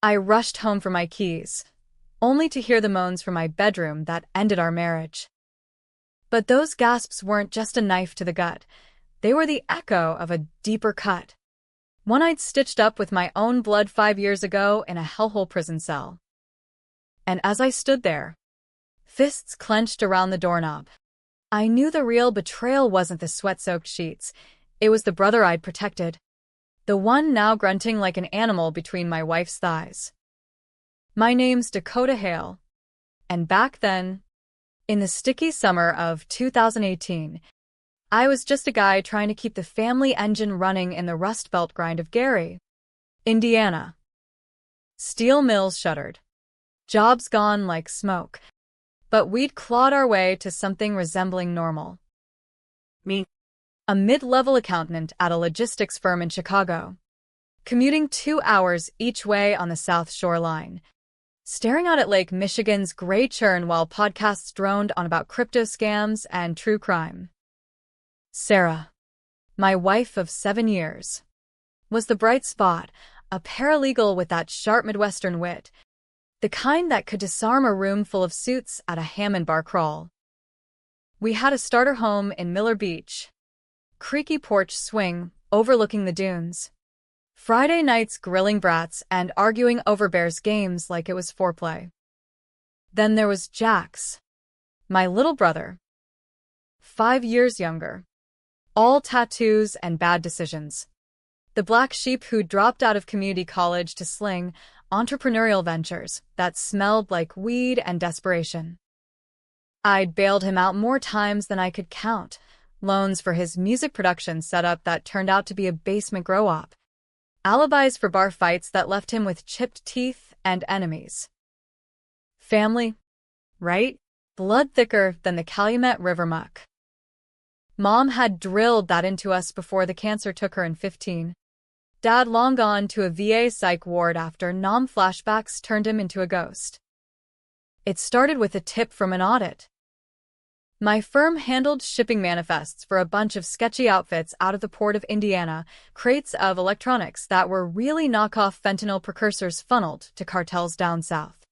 I rushed home for my keys, only to hear the moans from my bedroom that ended our marriage. But those gasps weren't just a knife to the gut. They were the echo of a deeper cut. One I'd stitched up with my own blood 5 years ago in a hellhole prison cell. And as I stood there, fists clenched around the doorknob, I knew the real betrayal wasn't the sweat-soaked sheets. It was the brother I'd protected. The one now grunting like an animal between my wife's thighs. My name's Dakota Hale. And back then, in the sticky summer of 2018, I was just a guy trying to keep the family engine running in the Rust Belt grind of Gary, Indiana. Steel mills shuttered. Jobs gone like smoke. But we'd clawed our way to something resembling normal. Me, a mid-level accountant at a logistics firm in Chicago, commuting 2 hours each way on the South Shore line, staring out at Lake Michigan's gray churn while podcasts droned on about crypto scams and true crime. Sarah, my wife of 7 years, was the bright spot, a paralegal with that sharp Midwestern wit, the kind that could disarm a room full of suits at a Hammond bar crawl. We had a starter home in Miller Beach, creaky porch swing overlooking the dunes. Friday nights grilling brats and arguing over Bears games like it was foreplay. Then there was Jax, my little brother, 5 years younger. All tattoos and bad decisions. The black sheep who dropped out of community college to sling entrepreneurial ventures that smelled like weed and desperation. I'd bailed him out more times than I could count. Loans for his music production setup that turned out to be a basement grow-op. Alibis for bar fights that left him with chipped teeth and enemies. Family, right? Blood thicker than the Calumet River muck. Mom had drilled that into us before the cancer took her in 15. Dad long gone to a VA psych ward after nom flashbacks turned him into a ghost. It started with a tip from an audit. My firm handled shipping manifests for a bunch of sketchy outfits out of the port of Indiana, crates of electronics that were really knockoff fentanyl precursors funneled to cartels down south.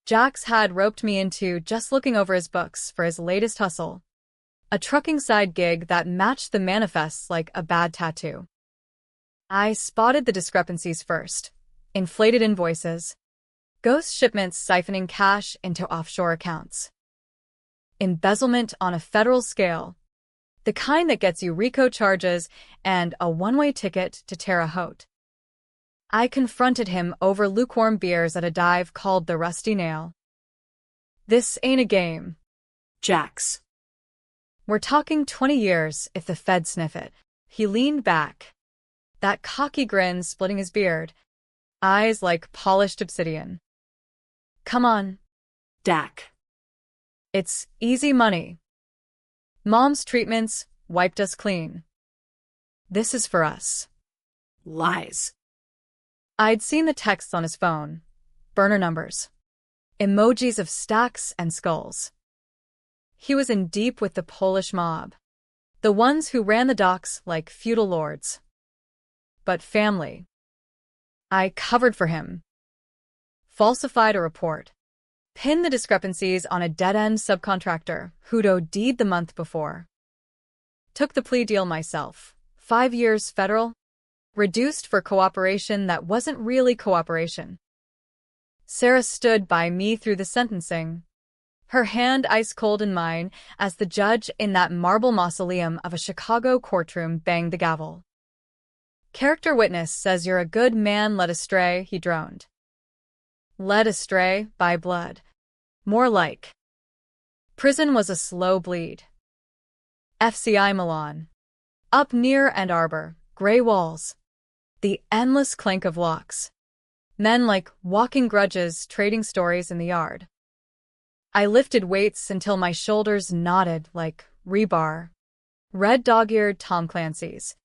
Jax had roped me into just looking over his books for his latest hustle, a trucking side gig that matched the manifests like a bad tattoo. I spotted the discrepancies first. Inflated invoices. Ghost shipments siphoning cash into offshore accounts. Embezzlement on a federal scale. The kind that gets you RICO charges and a one-way ticket to Terre Haute. I confronted him over lukewarm beers at a dive called the Rusty Nail. This ain't a game, Jax. We're talking 20 years if the feds sniff it. He leaned back, that cocky grin splitting his beard, eyes like polished obsidian. Come on, Dak. It's easy money. Mom's treatments wiped us clean. This is for us. Lies. I'd seen the texts on his phone, burner numbers, emojis of stacks and skulls. He was in deep with the Polish mob, the ones who ran the docks like feudal lords. But family. I covered for him. Falsified a report. Pinned the discrepancies on a dead-end subcontractor who'd OD'd the month before. Took the plea deal myself. 5 years federal. Reduced for cooperation that wasn't really cooperation. Sarah stood by me through the sentencing, her hand ice-cold in mine as the judge in that marble mausoleum of a Chicago courtroom banged the gavel. Character witness says you're a good man led astray, he droned. Led astray by blood. More like. Prison was a slow bleed. FCI Milan. Up near Ann Arbor, gray walls. The endless clank of locks. Men like walking grudges trading stories in the yard. I lifted weights until my shoulders knotted like rebar. Read dog-eared Tom Clancy's.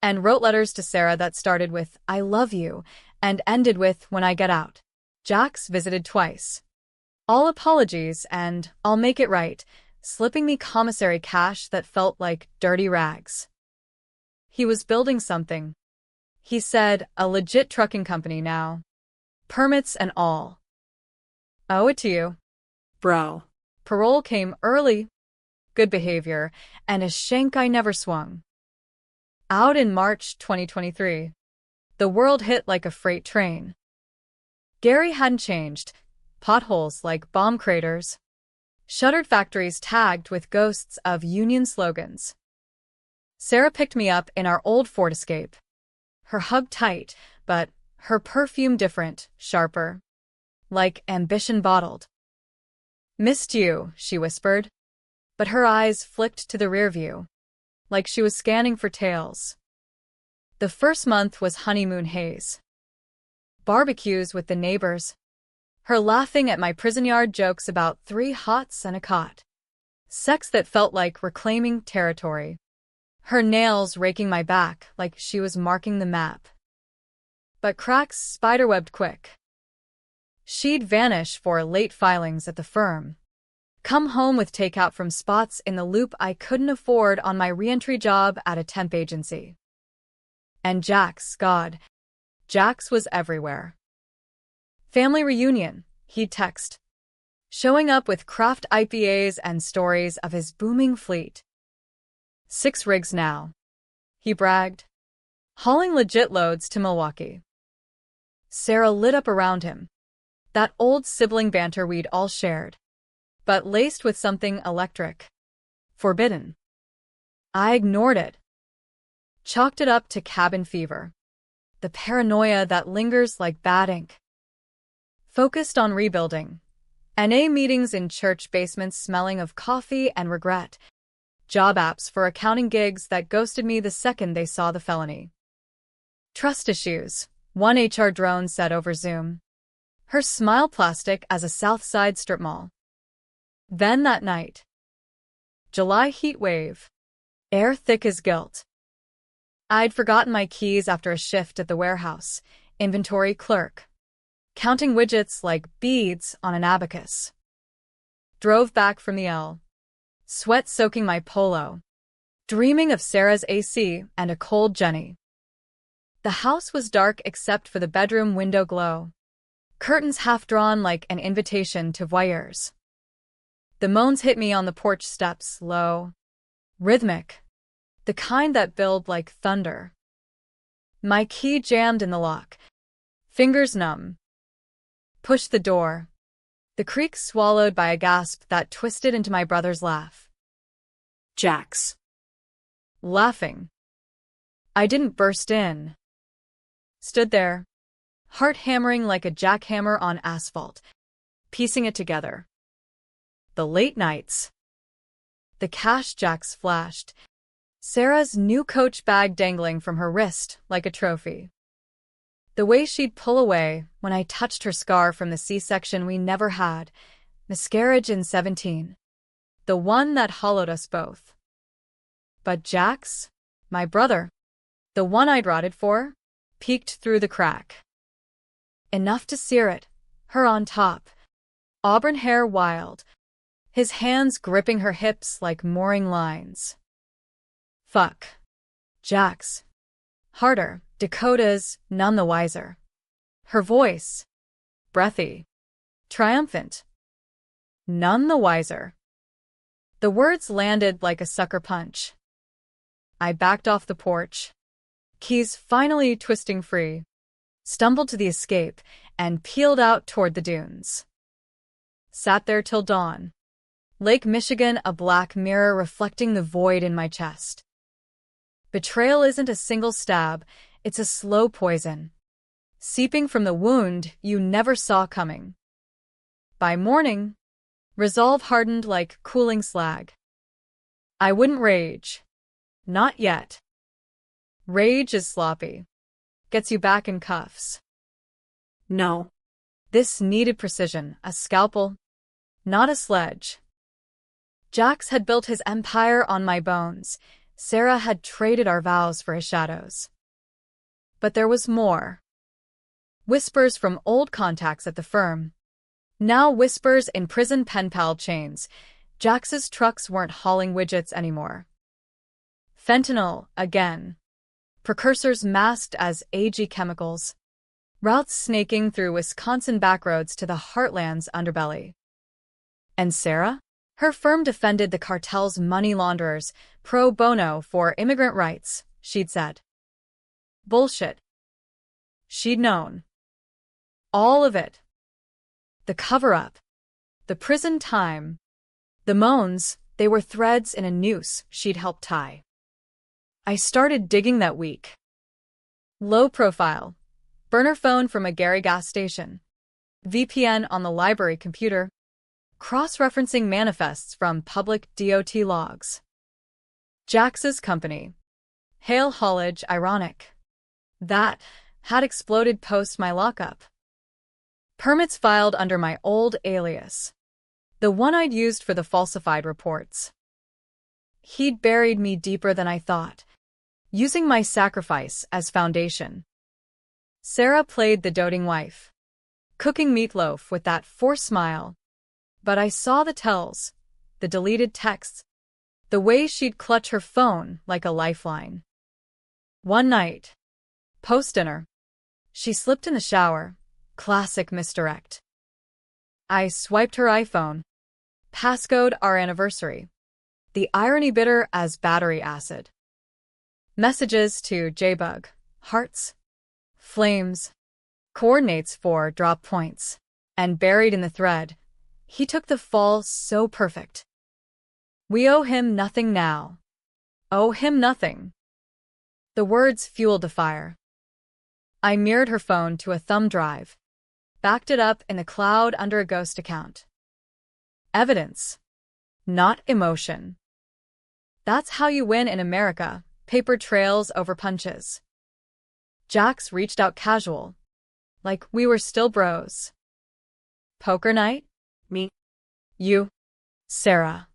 And wrote letters to Sarah that started with, I love you, and ended with, when I get out. Jax visited twice. All apologies and, I'll make it right, slipping me commissary cash that felt like dirty rags. He was building something. He said, a legit trucking company now. permits and all. Owe it to you. Bro. Parole came early, good behavior, and a shank I never swung. Out in March 2023. The world hit like a freight train. Gary hadn't changed. Potholes like bomb craters. Shuttered factories tagged with ghosts of union slogans. Sarah picked me up in our old Ford Escape. Her hug tight, but her perfume different, sharper. Like ambition bottled. Missed you, she whispered. But her eyes flicked to the rear view. Like she was scanning for tails. The first month was honeymoon haze. Barbecues with the neighbors. Her laughing at my prison yard jokes about 3 hots and a cot. Sex that felt like reclaiming territory. Her nails raking my back like she was marking the map. But cracks spiderwebbed quick. She'd vanish for late filings at the firm. Come home with takeout from spots in the loop I couldn't afford on my reentry job at a temp agency. And Jax, God, Jax was everywhere. Family reunion, he'd text. Showing up with craft IPAs and stories of his booming fleet. 6 rigs now, he bragged. Hauling legit loads to Milwaukee. Sarah lit up around him. That old sibling banter we'd all shared. But laced with something electric. Forbidden. I ignored it. Chalked it up to cabin fever. The paranoia that lingers like bad ink. Focused on rebuilding. NA meetings in church basements smelling of coffee and regret. Job apps for accounting gigs that ghosted me the second they saw the felony. Trust issues, one HR drone said over Zoom. Her smile plastic as a South Side strip mall. Then that night. July heat wave. Air thick as guilt. I'd forgotten my keys after a shift at the warehouse, inventory clerk. Counting widgets like beads on an abacus. Drove back from the L. Sweat soaking my polo. Dreaming of Sarah's AC and a cold Jenny. The house was dark except for the bedroom window glow. Curtains half drawn like an invitation to voyeurs. The moans hit me on the porch steps, low. Rhythmic. The kind that build like thunder. My key jammed in the lock. Fingers numb. Pushed the door. The creak swallowed by a gasp that twisted into my brother's laugh. Jax. Laughing. I didn't burst in. Stood there, heart hammering like a jackhammer on asphalt, piecing it together. The late nights. The cash Jax flashed. Sarah's new Coach bag dangling from her wrist like a trophy. The way she'd pull away when I touched her scar from the C-section we never had, miscarriage in 17. The one that hollowed us both. But Jax, my brother, the one I'd rotted for, peeked through the crack. Enough to sear it, her on top. Auburn hair wild. His hands gripping her hips like mooring lines. Fuck. Jax. Harder, Dakota's none the wiser. Her voice. Breathy. Triumphant. None the wiser. The words landed like a sucker punch. I backed off the porch. Keys finally twisting free. Stumbled to the escape and peeled out toward the dunes. Sat there till dawn. Lake Michigan a black mirror reflecting the void in my chest. Betrayal isn't a single stab, it's a slow poison. Seeping from the wound you never saw coming. By morning, resolve hardened like cooling slag. I wouldn't rage. Not yet. Rage is sloppy. Gets you back in cuffs. No. This needed precision, a scalpel, not a sledge. Jax had built his empire on my bones. Sarah had traded our vows for his shadows. But there was more. Whispers from old contacts at the firm. Now whispers in prison pen pal chains. Jax's trucks weren't hauling widgets anymore. Fentanyl, again. Precursors masked as AG chemicals. routes snaking through Wisconsin backroads to the heartland's underbelly. And Sarah? Her firm defended the cartel's money launderers pro bono for immigrant rights, she'd said. Bullshit. She'd known. All of it. The cover-up. The prison time. The Moans, they were threads in a noose she'd helped tie. I started digging that week. Low profile. Burner phone from a Gary gas station. VPN on the library computer. Cross-referencing manifests from public DOT logs. Jax's company. Hale haulage ironic. That had exploded post my lockup. Permits filed under my old alias. The one I'd used for the falsified reports. He'd buried me deeper than I thought, using my sacrifice as foundation. Sarah played the doting wife, cooking meatloaf with that forced smile. But I saw the tells, the deleted texts, the way she'd clutch her phone like a lifeline. One night, post-dinner, she slipped in the shower, classic misdirect. I swiped her iPhone, passcode our anniversary, the irony bitter as battery acid. Messages to JBug, hearts, flames, coordinates for drop points, and buried in the thread, he took the fall so perfect. We owe him nothing now. Owe him nothing. The words fueled the fire. I mirrored her phone to a thumb drive, backed it up in the cloud under a ghost account. Evidence, not emotion. That's how you win in America, paper trails over punches. Jax reached out casual, like we were still bros. Poker night? Me. You. Sarah.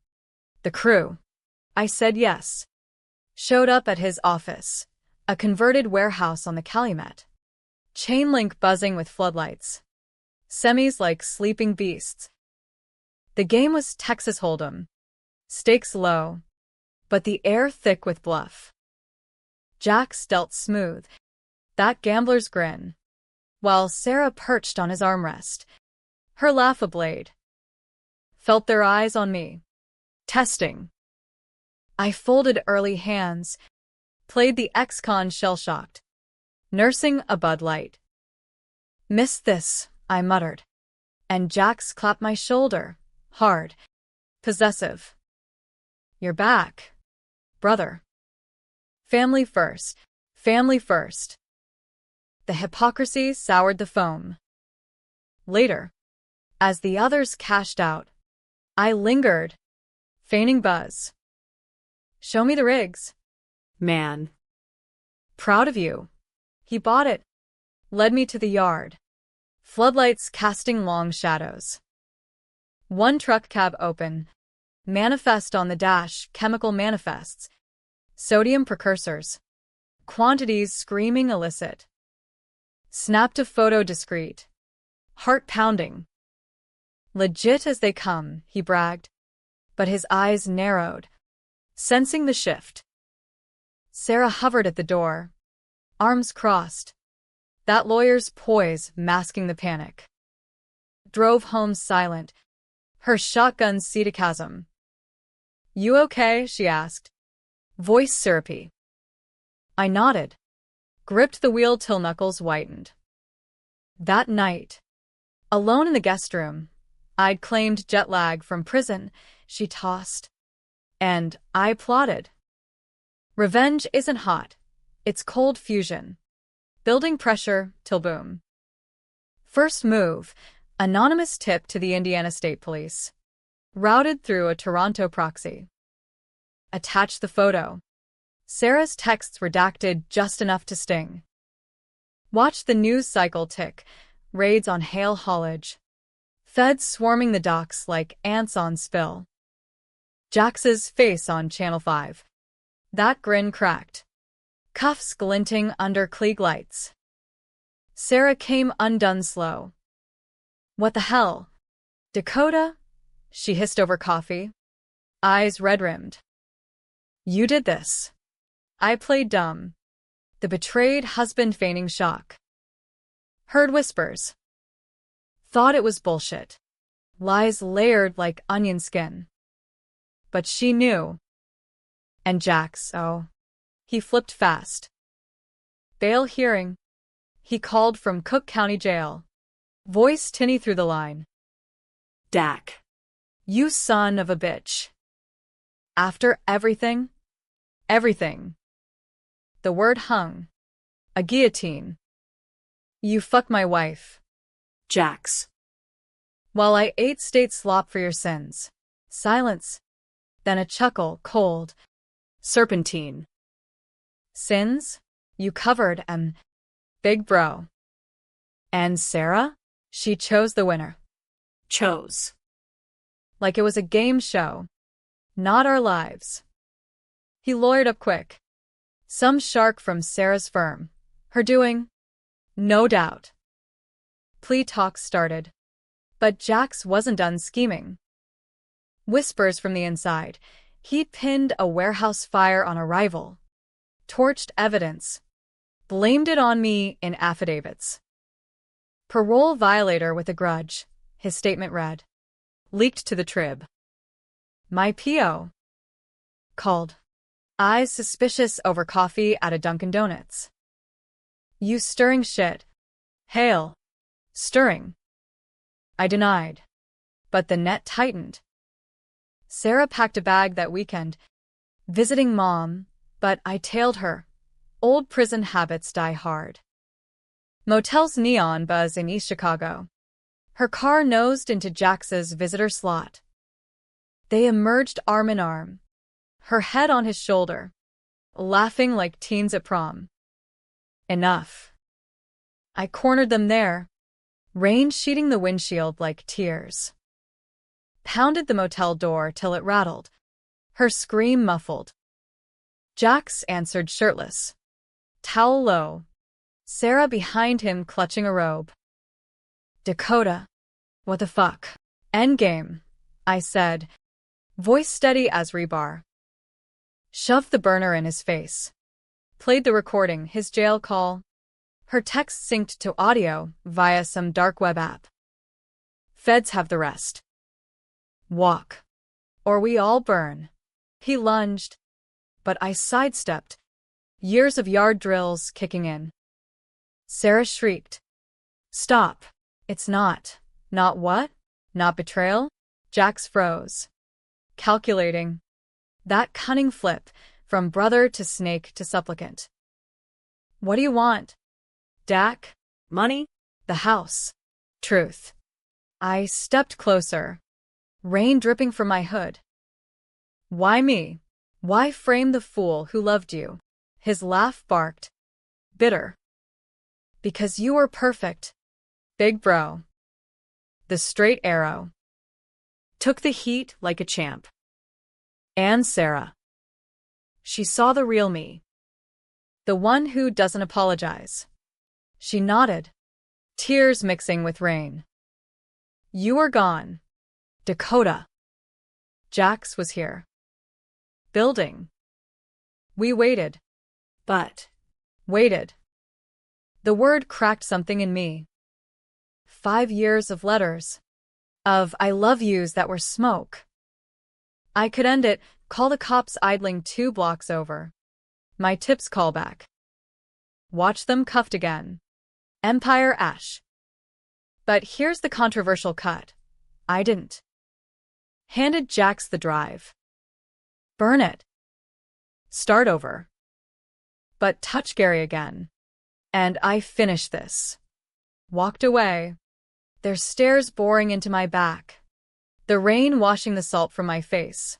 The crew. I said yes. Showed up at his office, a converted warehouse on the Calumet. Chain link buzzing with floodlights. Semis like sleeping beasts. The game was Texas Hold'em. Stakes low, but the air thick with bluff. Jax dealt smooth, that gambler's grin, while Sarah perched on his armrest, her laugh a blade. Felt their eyes on me. Testing. I folded early hands, played the ex-con shell-shocked, nursing a Bud Light. Missed this, I muttered, and Jax clapped my shoulder, hard, possessive. You're back, brother. Family first, family first. The hypocrisy soured the foam. Later, as the others cashed out, I lingered, feigning buzz. Show me the rigs. Man. Proud of you. He bought it. Led me to the yard. Floodlights casting long shadows. One truck cab open. Manifest on the dash, chemical manifests. Sodium precursors. Quantities screaming illicit. Snapped a photo discreet. Heart pounding. Legit as they come, he bragged, but his eyes narrowed, sensing the shift. Sarah hovered at the door, arms crossed, that lawyer's poise masking the panic. Drove home silent, her shotgun ceticasm. You okay? She asked, voice syrupy. I nodded, gripped the wheel till knuckles whitened. That night, alone in the guest room, I'd claimed jet lag from prison, she tossed. And I plotted. Revenge isn't hot. It's cold fusion. Building pressure till boom. First move, anonymous tip to the Indiana State Police. Routed through a Toronto proxy. Attach the photo. Sarah's texts redacted just enough to sting. Watch the news cycle tick. Raids on Hale haulage. Feds swarming the docks like ants on spill. Jax's face on Channel 5. That grin cracked. Cuffs glinting under Klieg lights. Sarah came undone slow. What the hell? Dakota? She hissed over coffee. Eyes red-rimmed. You did this. I played dumb. The betrayed husband feigning shock. Heard whispers. Thought it was bullshit. Lies layered like onion skin. But she knew. And Jax, oh. He flipped fast. Bail hearing. He called from Cook County Jail. Voice tinny through the line. Dak. You son of a bitch. After everything? Everything. The word hung. A guillotine. You fuck my wife. Jax. While I ate state slop for your sins. Silence. Then a chuckle, cold. Serpentine. Sins? You covered and big bro. And Sarah? She chose the winner. Chose. Like it was a game show. Not our lives. He lawyered up quick. Some shark from Sarah's firm. Her doing? No doubt. Plea talks started. But Jax wasn't done scheming. Whispers from the inside. He'd pinned a warehouse fire on a rival. Torched evidence. Blamed it on me in affidavits. Parole violator with a grudge, his statement read. Leaked to the Trib. My P.O. Called. Eyes suspicious over coffee at a Dunkin' Donuts. You stirring shit. Hail. Stirring. I denied. But the net tightened. Sarah packed a bag that weekend, visiting mom, but I tailed her. Old prison habits die hard. Motel's neon buzz in East Chicago. Her car nosed into Jax's visitor slot. They emerged arm in arm, her head on his shoulder, laughing like teens at prom. Enough. I cornered them there, rain sheeting the windshield like tears. Pounded the motel door till it rattled, her scream muffled. Jax answered shirtless. Towel low. Sarah behind him clutching a robe. Dakota. What the fuck? Endgame, I said, voice steady as rebar. Shoved the burner in his face. Played the recording, his jail call. Her text synced to audio via some dark web app. Feds have the rest. Walk. Or we all burn. He lunged. But I sidestepped. Years of yard drills kicking in. Sarah shrieked. Stop. It's not. Not what? Not betrayal? Jax froze. Calculating. That cunning flip, from brother to snake to supplicant. What do you want? Dak? Money? The house. Truth. I stepped closer. Rain dripping from my hood. Why me? Why frame the fool who loved you? His laugh barked. Bitter. Because you were perfect. Big bro. The straight arrow. Took the heat like a champ. And Sarah. She saw the real me. The one who doesn't apologize. She nodded. Tears mixing with rain. You were gone. Dakota. Jax was here. Building. We waited. But. Waited. The word cracked something in me. 5 years of letters. Of I love yous that were smoke. I could end it, call the cops idling 2 blocks over. My tips call back. Watch them cuffed again. Empire ash. But here's the controversial cut. I didn't. Handed Jax the drive. Burn it. Start over. But touch Gary again. And I finished this. Walked away. Their stares boring into my back. The rain washing the salt from my face.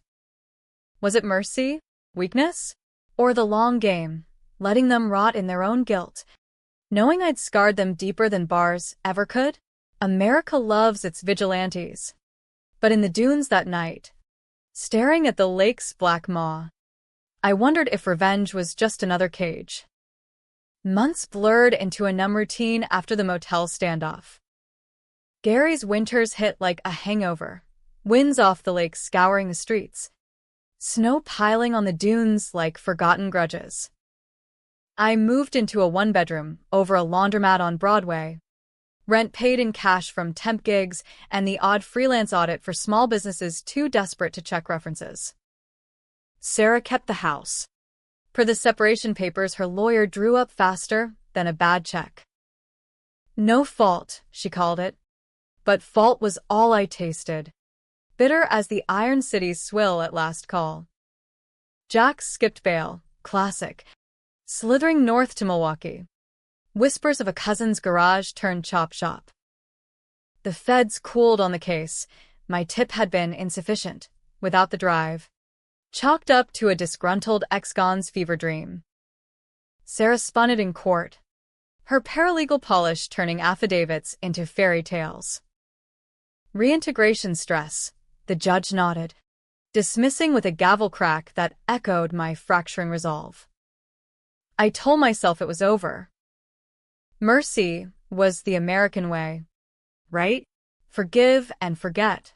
Was it mercy? Weakness? Or the long game, letting them rot in their own guilt? Knowing I'd scarred them deeper than bars ever could? America loves its vigilantes. But in the dunes that night, staring at the lake's black maw, I wondered if revenge was just another cage. Months blurred into a numb routine after the motel standoff. Gary's winters hit like a hangover, winds off the lake scouring the streets, snow piling on the dunes like forgotten grudges. I moved into a 1-bedroom over a laundromat on Broadway, Rent paid in cash from temp gigs and the odd freelance audit for small businesses too desperate to check references. Sarah kept the house. Per the separation papers her lawyer drew up faster than a bad check. No fault, she called it. But fault was all I tasted. Bitter as the Iron City's swill at last call. Jax skipped bail, classic. Slithering north to Milwaukee. Whispers of a cousin's garage turned chop shop. The feds cooled on the case. My tip had been insufficient, without the drive. Chalked up to a disgruntled ex-gon's fever dream. Sarah spun it in court. Her paralegal polish turning affidavits into fairy tales. Reintegration stress, the judge nodded, dismissing with a gavel crack that echoed my fracturing resolve. I told myself it was over. Mercy was the American way, right? Forgive and forget.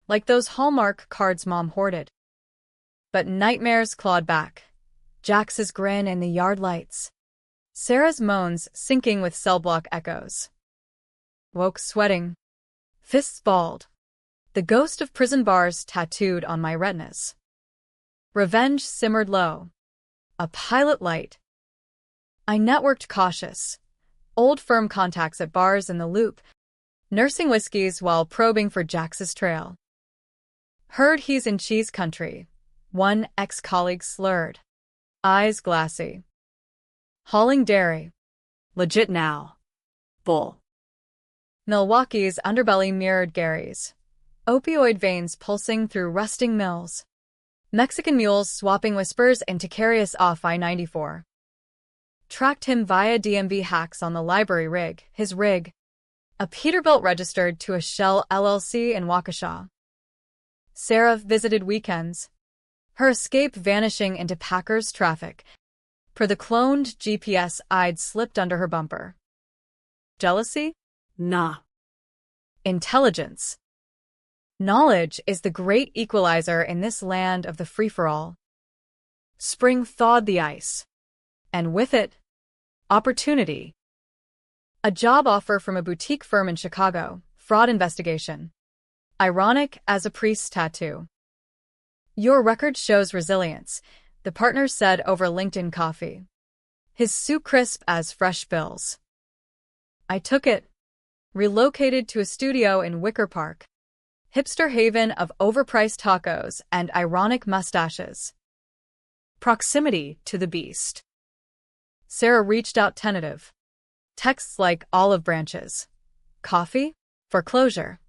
Like those Hallmark cards Mom hoarded. But nightmares clawed back. Jax's grin in the yard lights. Sarah's moans sinking with cell block echoes. Woke sweating. Fists balled. The ghost of prison bars tattooed on my retinas. Revenge simmered low. A pilot light. I networked cautious. Old firm contacts at bars in the Loop. Nursing whiskeys while probing for Jax's trail. Heard he's in cheese country. One ex-colleague slurred. Eyes glassy. Hauling dairy. Legit now. Bull. Milwaukee's underbelly mirrored Gary's. Opioid veins pulsing through rusting mills. Mexican mules swapping whispers into carry us off I-94. Tracked him via DMV hacks on the library rig, his rig. A Peterbilt registered to a Shell LLC in Waukesha. Sarah visited weekends. Her escape vanishing into Packers traffic. Per the cloned GPS I'd slipped under her bumper. Jealousy? Nah. Intelligence. Knowledge is the great equalizer in this land of the free-for-all. Spring thawed the ice. And with it, opportunity. A job offer from a boutique firm in Chicago, fraud investigation. Ironic as a priest's tattoo. Your record shows resilience, the partner said over LinkedIn coffee. His suit crisp as fresh bills. I took it. Relocated to a studio in Wicker Park. Hipster haven of overpriced tacos and ironic mustaches. Proximity to the beast. Sarah reached out tentative. Texts like olive branches. Coffee? Foreclosure.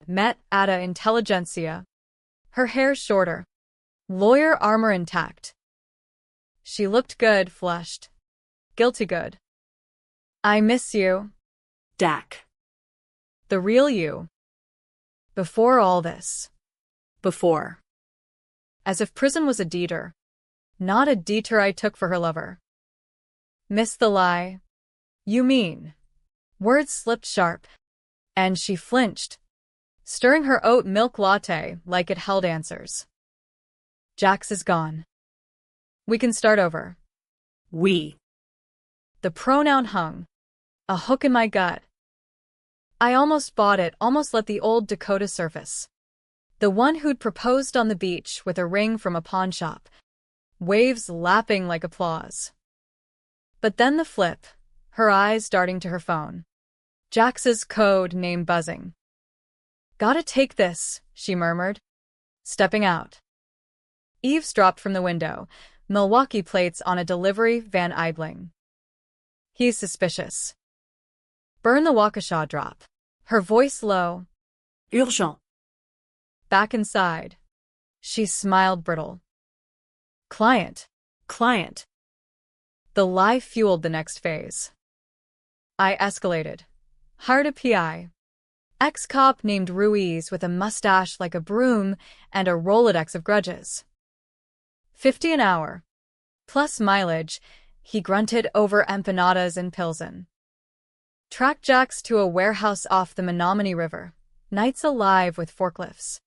Met at a intelligentsia. Her hair shorter. Lawyer armor intact. She looked good, flushed. Guilty good. I miss you. Dak. The real you. Before all this. Before. As if prison was a detour. Not a detour I took for her lover. Miss the lie. You mean. Words slipped sharp. And she flinched. Stirring her oat milk latte like it held answers. Jax is gone. We can start over. We. The pronoun hung. A hook in my gut. I almost bought it, almost let the old Dakota surface. The one who'd proposed on the beach with a ring from a pawn shop. Waves lapping like applause. But then the flip, her eyes darting to her phone. Jax's code name buzzing. Gotta take this, she murmured. Stepping out. Eavesdropped from the window, Milwaukee plates on a delivery van idling. He's suspicious. Burn the Waukesha drop. Her voice low. Urgent. Back inside. She smiled brittle. Client. Client. The lie fueled the next phase. I escalated. Hired a PI. Ex-cop named Ruiz with a mustache like a broom and a Rolodex of grudges. 50 an hour. Plus mileage, he grunted over empanadas in Pilsen. Tracked Jax to a warehouse off the Menominee River. Nights alive with forklifts.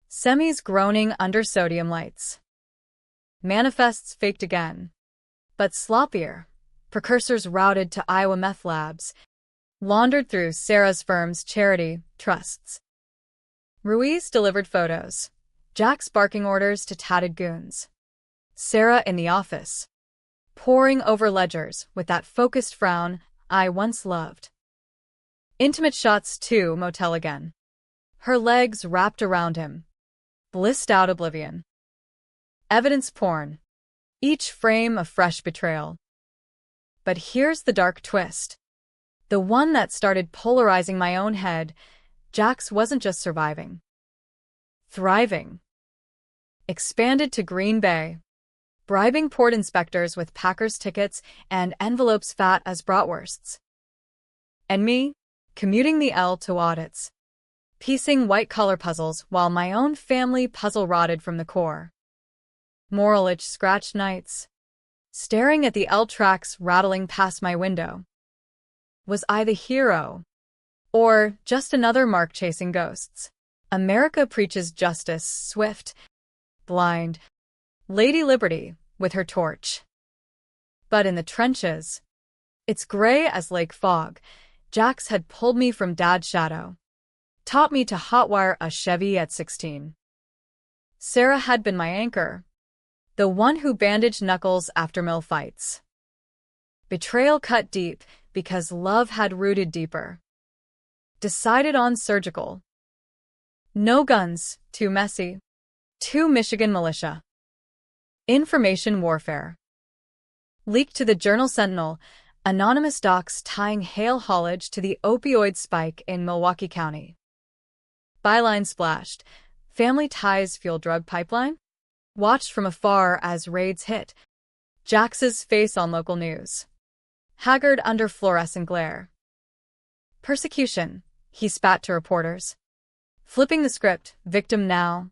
Semis groaning under sodium lights. Manifests faked again. But sloppier. Precursors routed to Iowa meth labs. laundered through Sarah's firm's charity trusts. Ruiz delivered photos. Jack's barking orders to tatted goons. Sarah in the office, poring over ledgers with that focused frown I once loved. Intimate shots too, motel again. Her legs wrapped around him. Blissed out oblivion. Evidence porn. Each frame a fresh betrayal. But here's the dark twist. The one that started polarizing my own head. Jax wasn't just surviving. Thriving. Expanded to Green Bay. Bribing port inspectors with Packers tickets and envelopes fat as bratwursts. And me, commuting the L to audits. Piecing white-collar puzzles while my own family puzzle rotted from the core. Moral itch-scratched nights. Staring at the L tracks rattling past my window. Was I the hero? Or just another mark chasing ghosts? America preaches justice, swift, blind. Lady Liberty, with her torch. But in the trenches, it's gray as lake fog. Jax had pulled me from Dad's shadow. Taught me to hotwire a Chevy at 16. Sarah had been my anchor. The one who bandaged knuckles after mill fights. Betrayal cut deep because love had rooted deeper. Decided on surgical. No guns, too messy. Too Michigan militia. Information warfare. Leaked to the Journal-Sentinel, anonymous docs tying Hale haulage to the opioid spike in Milwaukee County. Byline splashed. Family ties fuel drug pipeline? Watched from afar as raids hit. Jax's face on local news. Haggard under fluorescent glare. Persecution, he spat to reporters. Flipping the script, victim now.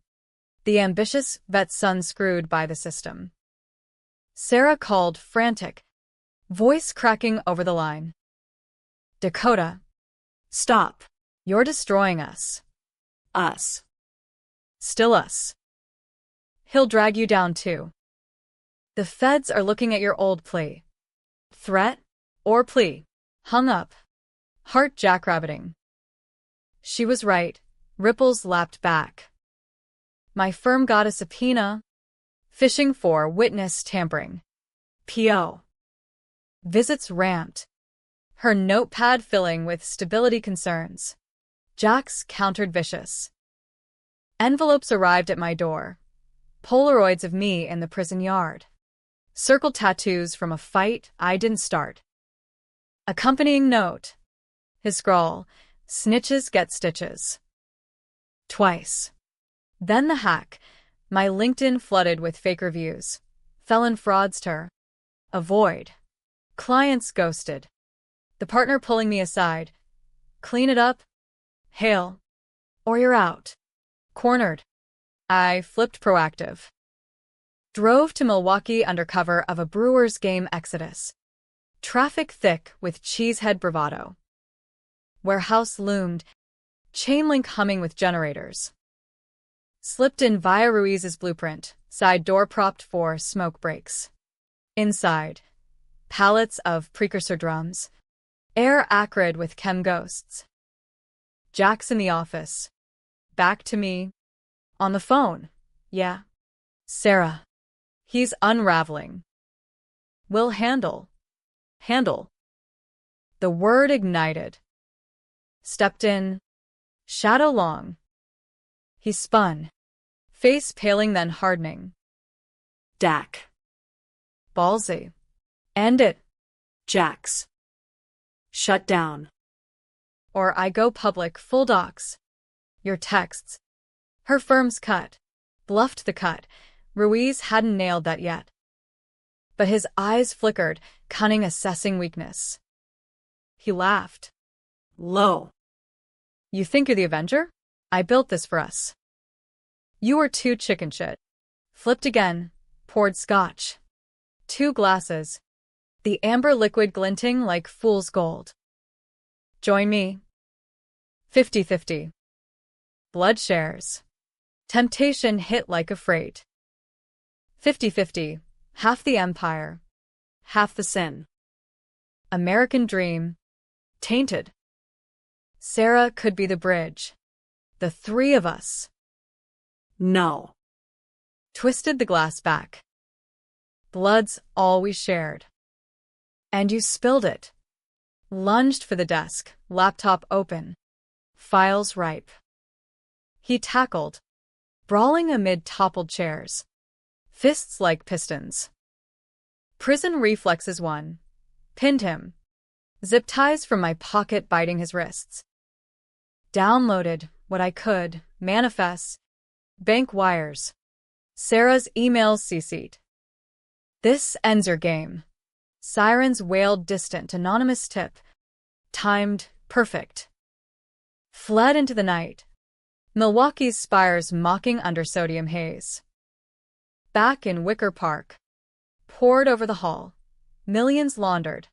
The ambitious vet's son screwed by the system. Sarah called, frantic. Voice cracking over the line. Dakota. Stop. You're destroying us. Us. Still us. He'll drag you down too. The feds are looking at your old plea. Threat? Or plea? Hung up. Heart jackrabbiting. She was right. Ripples lapped back. My firm got a subpoena. Fishing for witness tampering. P.O. Visits ramped. Her notepad filling with stability concerns. Jax countered vicious. Envelopes arrived at my door. Polaroids of me in the prison yard. Circle tattoos from a fight I didn't start. Accompanying note. His scrawl, snitches get stitches. Twice. Then the hack, my LinkedIn flooded with fake reviews. Felon fraudster. Avoid. Clients ghosted. The partner pulling me aside. Clean it up. Hail. Or you're out. Cornered. I flipped proactive. Drove to Milwaukee under cover of a Brewers game exodus. Traffic thick with cheesehead bravado. Warehouse loomed. Chain link humming with generators. Slipped in via Ruiz's blueprint, side door propped for smoke breaks. Inside. Pallets of precursor drums. Air acrid with chem ghosts. Jax in the office. Back to me. On the phone. Yeah. Sarah. He's unraveling. Will handle. Handle. The word ignited. Stepped in. Shadow long. He spun. Face paling then hardening. Dak. Ballsy. End it. Jax. Shut down. Or I go public full docs. Your texts. Her firm's cut. Bluffed the cut. Ruiz hadn't nailed that yet. But his eyes flickered, cunning assessing weakness. He laughed. Low. You think you're the Avenger? I built this for us. You were too chicken shit. Flipped again, poured scotch. 2 glasses. The amber liquid glinting like fool's gold. Join me. 50-50. Blood shares. Temptation hit like a freight. 50-50. Half the empire. Half the sin. American dream. Tainted. Sarah could be the bridge. The three of us. No. Twisted the glass back. Blood's all we shared. And you spilled it. Lunged for the desk, laptop open. Files ripe. He tackled, brawling amid toppled chairs. Fists like pistons. Prison reflexes won. Pinned him. Zip ties from my pocket biting his wrists. Downloaded what I could, manifests, bank wires. Sarah's emails CC'd. This ends your game. Sirens wailed distant, anonymous tip. Timed, perfect. Fled into the night. Milwaukee's spires mocking under sodium haze. Back in Wicker Park. Poured over the hall. Millions laundered.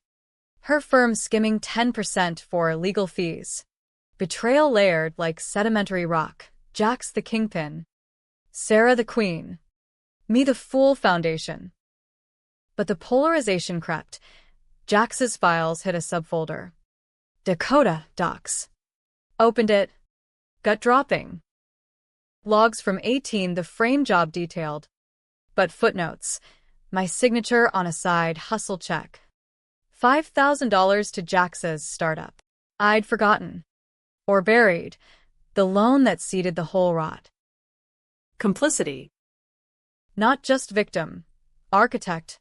Her firm skimming 10% for legal fees. Betrayal layered like sedimentary rock. Jax the kingpin. Sarah the queen. Me the fool foundation. But the polarization crept. Jax's files hit a subfolder. Dakota docs. Opened it. Gut dropping. Logs from 18, the frame job detailed. But footnotes. My signature on a side hustle check. $5,000 to Jax's startup. I'd forgotten. Or buried. The loan that seeded the whole rot. Complicity. Not just victim. Architect.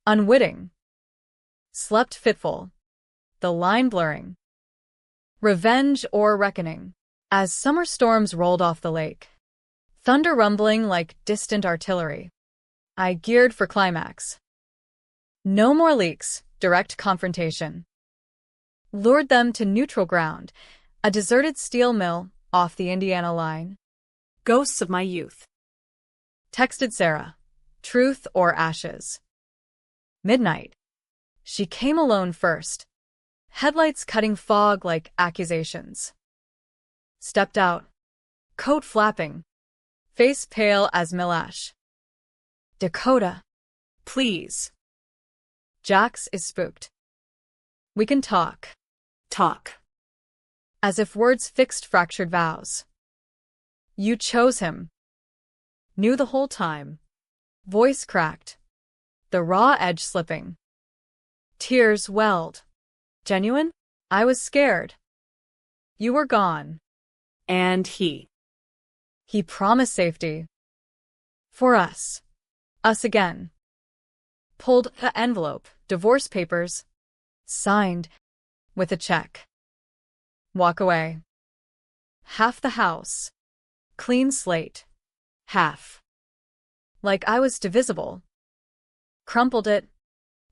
Unwitting. Slept fitful. The line blurring. Revenge or reckoning. As summer storms rolled off the lake. Thunder rumbling like distant artillery. I geared for climax. No more leaks, direct confrontation. Lured them to neutral ground, a deserted steel mill off the Indiana line. Ghosts of my youth. Texted Sarah. Truth or ashes. Midnight. She came alone first. Headlights cutting fog like accusations. Stepped out. Coat flapping. Face pale as millash. Dakota. Please. Jax is spooked. We can talk. Talk. As if words fixed fractured vows. You chose him. Knew the whole time. Voice cracked. The raw edge slipping. Tears welled. Genuine? I was scared. You were gone. And he. He promised safety. For us. Us again. Pulled the envelope, divorce papers. Signed. With a check. Walk away. Half the house. Clean slate. Half. Like I was divisible. Crumpled it.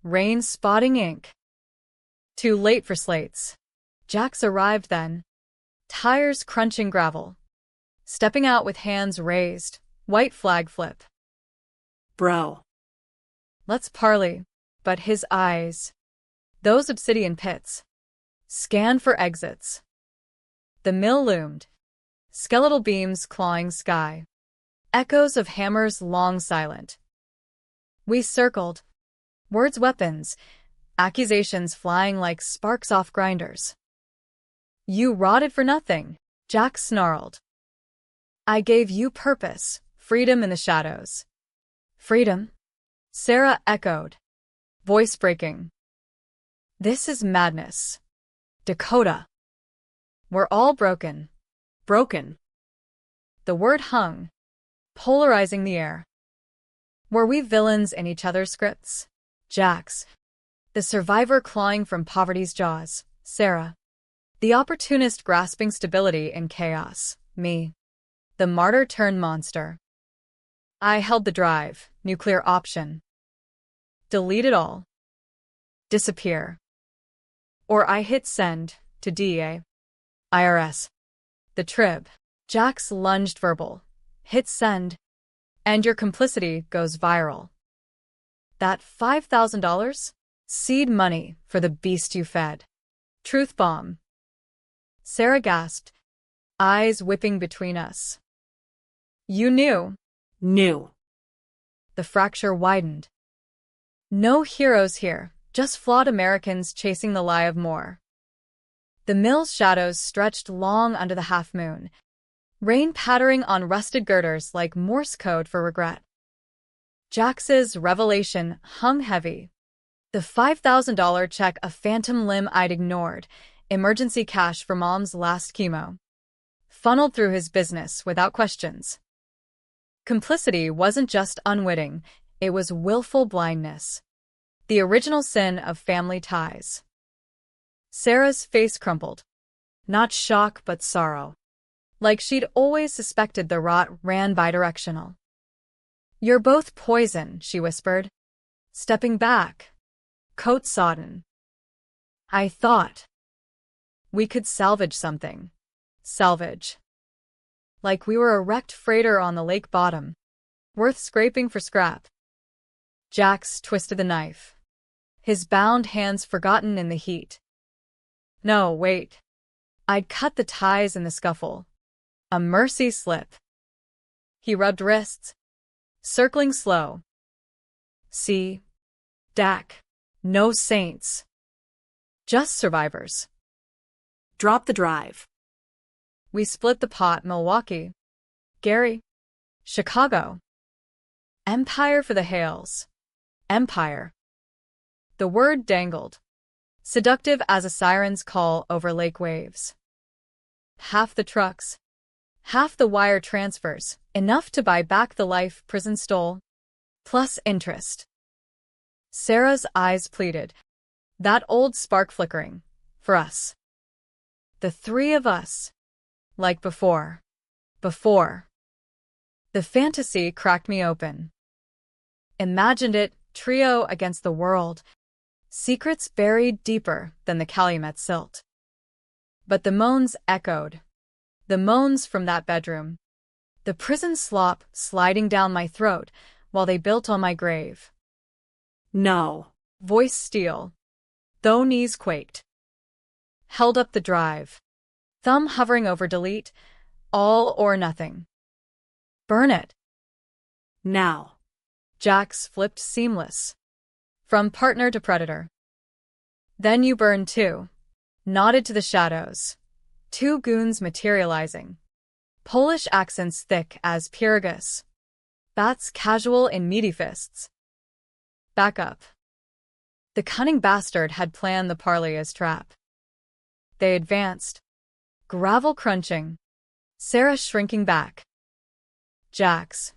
Rain spotting ink. Too late for slates. Jax arrived then. Tires crunching gravel. Stepping out with hands raised. White flag flip. Bro. Let's parley. But his eyes. Those obsidian pits. Scanned for exits. The mill loomed. Skeletal beams clawing sky. Echoes of hammers long silent. We circled. Words weapons. Accusations flying like sparks off grinders. You rotted for nothing, Jax snarled. I gave you purpose, freedom in the shadows. Freedom? Sarah echoed. Voice breaking. This is madness. Dakota. We're all broken. Broken. The word hung, polarizing the air. Were we villains in each other's scripts? Jax. The survivor clawing from poverty's jaws. Sarah. The opportunist grasping stability in chaos. Me. The martyr turned monster. I held the drive. Nuclear option. Delete it all. Disappear. Or I hit send to DEA. IRS. The trib. Jax lunged verbal. Hit send. And your complicity goes viral. That $5,000? Seed money for the beast you fed. Truth bomb. Sarah gasped, eyes whipping between us. You knew. Knew. The fracture widened. No heroes here, just flawed Americans chasing the lie of more. The mill's shadows stretched long under the half-moon, rain pattering on rusted girders like Morse code for regret. Jax's revelation hung heavy. The $5,000 check, a phantom limb I'd ignored, emergency cash for Mom's last chemo, funneled through his business without questions. Complicity wasn't just unwitting, it was willful blindness. The original sin of family ties. Sarah's face crumpled. Not shock, but sorrow. Like she'd always suspected the rot ran bidirectional. "You're both poison," she whispered, stepping back, coat sodden. "I thought we could salvage something." Salvage. Like we were a wrecked freighter on the lake bottom, worth scraping for scrap. Jax twisted the knife, his bound hands forgotten in the heat. No, wait. I'd cut the ties in the scuffle. A mercy slip. He rubbed wrists, circling slow. See? Dak. No saints. Just survivors. Drop the drive. We split the pot. Milwaukee. Gary. Chicago. Empire for the Hales. Empire. The word dangled, seductive as a siren's call over lake waves. Half the trucks, half the wire transfers, enough to buy back the life prison stole, plus interest. Sarah's eyes pleaded, that old spark flickering, for us. The three of us. Like before. Before. The fantasy cracked me open. Imagined it, trio against the world, secrets buried deeper than the Calumet silt. But the moans echoed. The moans from that bedroom. The prison slop sliding down my throat while they built on my grave. No. Voice steel, though knees quaked. Held up the drive, thumb hovering over delete, all or nothing. Burn it. Now. Jax flipped seamless. From partner to predator. Then you burn too. Nodded to the shadows. Two goons materializing. Polish accents thick as Pyrrhus. Bats casual in meaty fists. Back up. The cunning bastard had planned the parley as trap. They advanced. Gravel crunching. Sarah shrinking back. Jax.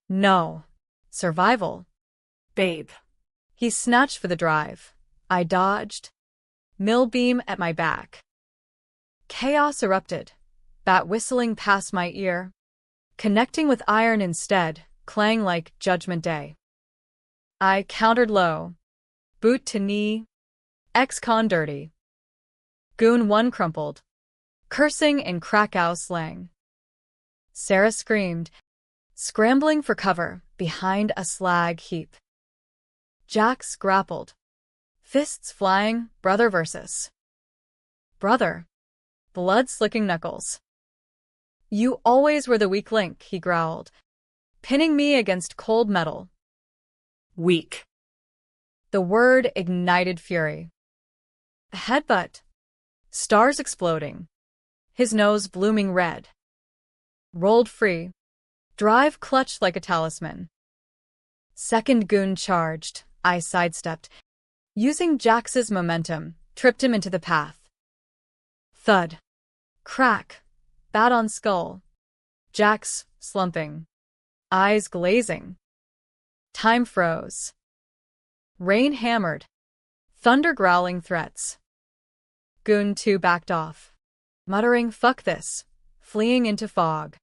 No. Survival. Babe. He snatched for the drive. I dodged. Mill beam at my back. Chaos erupted. Bat whistling past my ear. Connecting with iron instead, clang like Judgment Day. I countered low. Boot to knee. Ex-con dirty. Goon one crumpled. Cursing in Krakow slang. Sarah screamed, scrambling for cover behind a slag heap. Jax grappled. Fists flying, brother versus brother. Blood slicking knuckles. You always were the weak link, he growled, pinning me against cold metal. Weak. The word ignited fury. A headbutt. Stars exploding. His nose blooming red. Rolled free. Drive clutched like a talisman. Second goon charged. I sidestepped. Using Jax's momentum, tripped him into the path. Thud. Crack. Bat on skull. Jax, slumping. Eyes glazing. Time froze. Rain hammered. Thunder growling threats. Goon 2 backed off, muttering fuck this, fleeing into fog.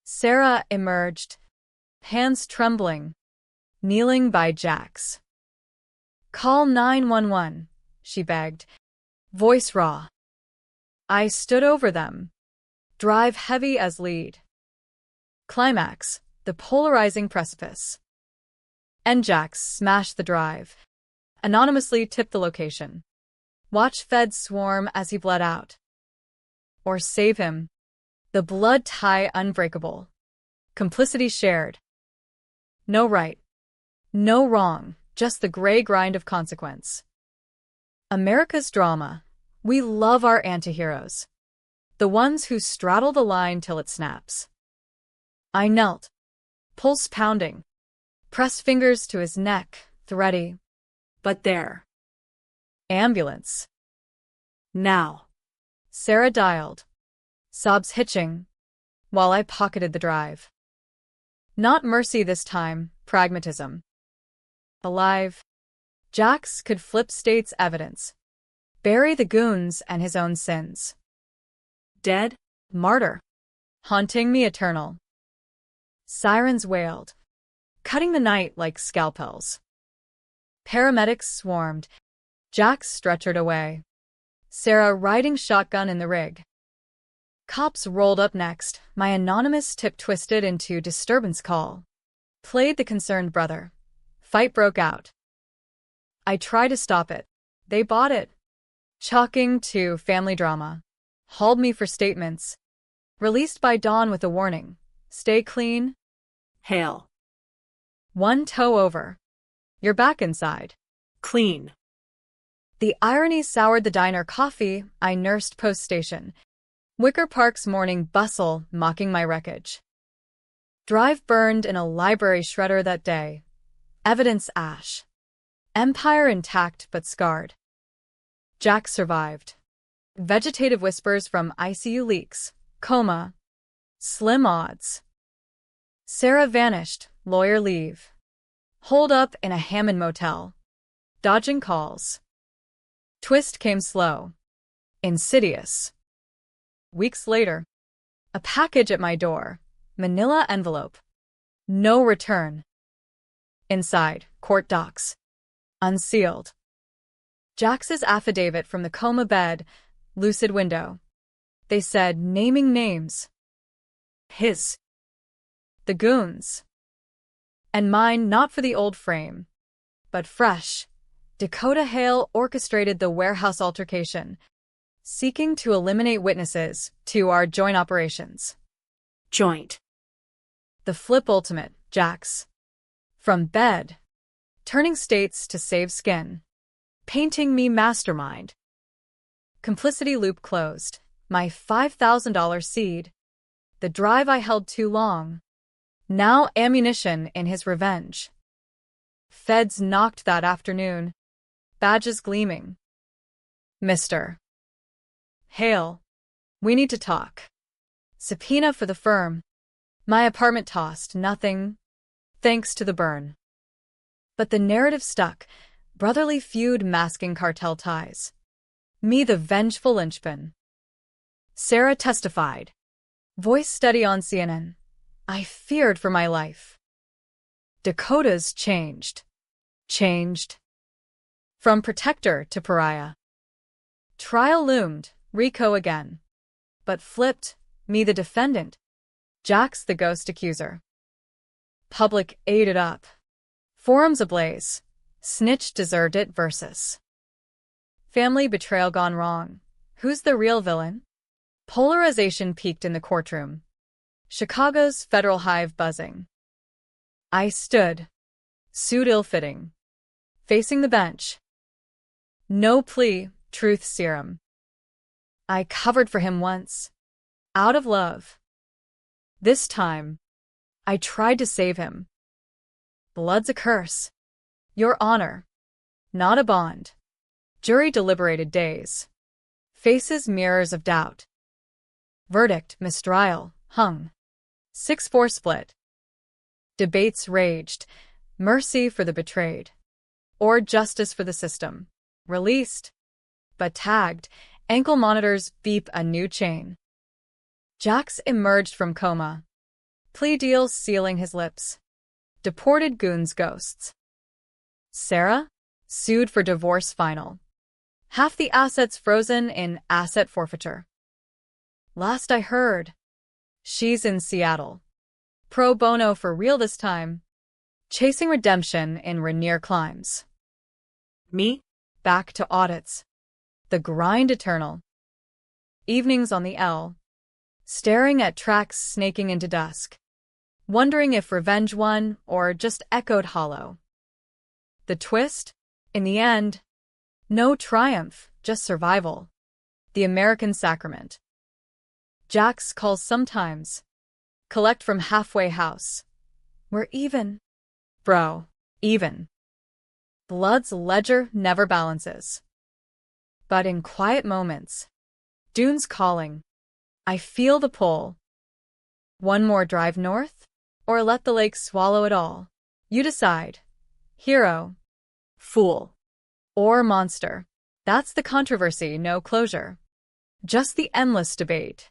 Sarah emerged, hands trembling, kneeling by Jax. Call 911, she begged, voice raw. I stood over them, drive heavy as lead. Climax, the polarizing precipice. And Jax smashed the drive, anonymously tipped the location. Watch feds swarm as he bled out. Or save him. The blood tie unbreakable. Complicity shared. No right. No wrong, just the gray grind of consequence. America's drama, We love our antiheroes. The ones who straddle the line till it snaps. I knelt, pulse pounding, pressed fingers to his neck, thready. But there. Ambulance. Now. Sarah dialed, sobs hitching, while I pocketed the drive. Not mercy this time, pragmatism. Alive. Jax could flip state's evidence, bury the goons and his own sins. Dead? Martyr. Haunting me eternal. Sirens wailed, cutting the night like scalpels. Paramedics swarmed, Jax stretchered away. Sarah riding shotgun in the rig. Cops rolled up next, my anonymous tip twisted into disturbance call. Played the concerned brother. Fight broke out. I tried to stop it. They bought it. Chalking to family drama. Hauled me for statements. Released by dawn with a warning. Stay clean. Hail. One toe over. You're back inside. Clean. The irony soured the diner coffee I nursed post-station. Wicker Park's morning bustle mocking my wreckage. Drive burned in a library shredder that day. Evidence ash. Empire intact but scarred. Jack survived. Vegetative whispers from ICU leaks. Coma. Slim odds. Sarah vanished. Lawyer leave. Holed up in a Hammond motel. Dodging calls. Twist came slow. Insidious. Weeks later. A package at my door. Manila envelope. No return. Inside, court docs. Unsealed. Jax's affidavit from the coma bed. Lucid window. They said, naming names. His. The goons. And mine not for the old frame, but fresh. Dakota Hale orchestrated the warehouse altercation, seeking to eliminate witnesses to our joint operations. Joint. The flip ultimate, Jax. From bed. Turning states to save skin. Painting me mastermind. Complicity loop closed. My $5,000 seed. The drive I held too long. Now ammunition in his revenge. Feds knocked that afternoon. Badges gleaming. Mr. Hale. We need to talk. Subpoena for the firm. My apartment tossed, nothing. Thanks to the burn. But the narrative stuck. Brotherly feud masking cartel ties. Me the vengeful linchpin. Sarah testified. Voice steady on CNN. I feared for my life. Dakota's changed. Changed. From protector to pariah. Trial loomed, Rico again. But flipped, me the defendant. Jax the ghost accuser. Public ate it up. Forums ablaze. Snitch deserved it versus. Family betrayal gone wrong. Who's the real villain? Polarization peaked in the courtroom. Chicago's federal hive buzzing. I stood. Suit ill-fitting. Facing the bench. No plea, truth serum. I covered for him once. Out of love. This time, I tried to save him. Blood's a curse. Your honor. Not a bond. Jury deliberated days. Faces mirrors of doubt. Verdict, mistrial, hung. 6-4 split. Debates raged. Mercy for the betrayed. Or justice for the system. Released. But tagged. Ankle monitors beep a new chain. Jax emerged from coma. Plea deals sealing his lips. Deported goons ghosts. Sarah? Sued for divorce final. Half the assets frozen in asset forfeiture. Last I heard. She's in Seattle. Pro bono for real this time. Chasing redemption in Rainier climbs. Me? Back to audits. The grind eternal. Evenings on the L. Staring at tracks snaking into dusk. Wondering if revenge won or just echoed hollow. The twist? In the end, no triumph, just survival. The American Sacrament. Jack's calls sometimes. Collect from halfway house. We're even. Bro, even. Blood's ledger never balances. But in quiet moments, Dune's calling. I feel the pull. One more drive north? Or let the lake swallow it all? You decide. Hero. Fool. Or monster. That's the controversy, no closure. Just the endless debate.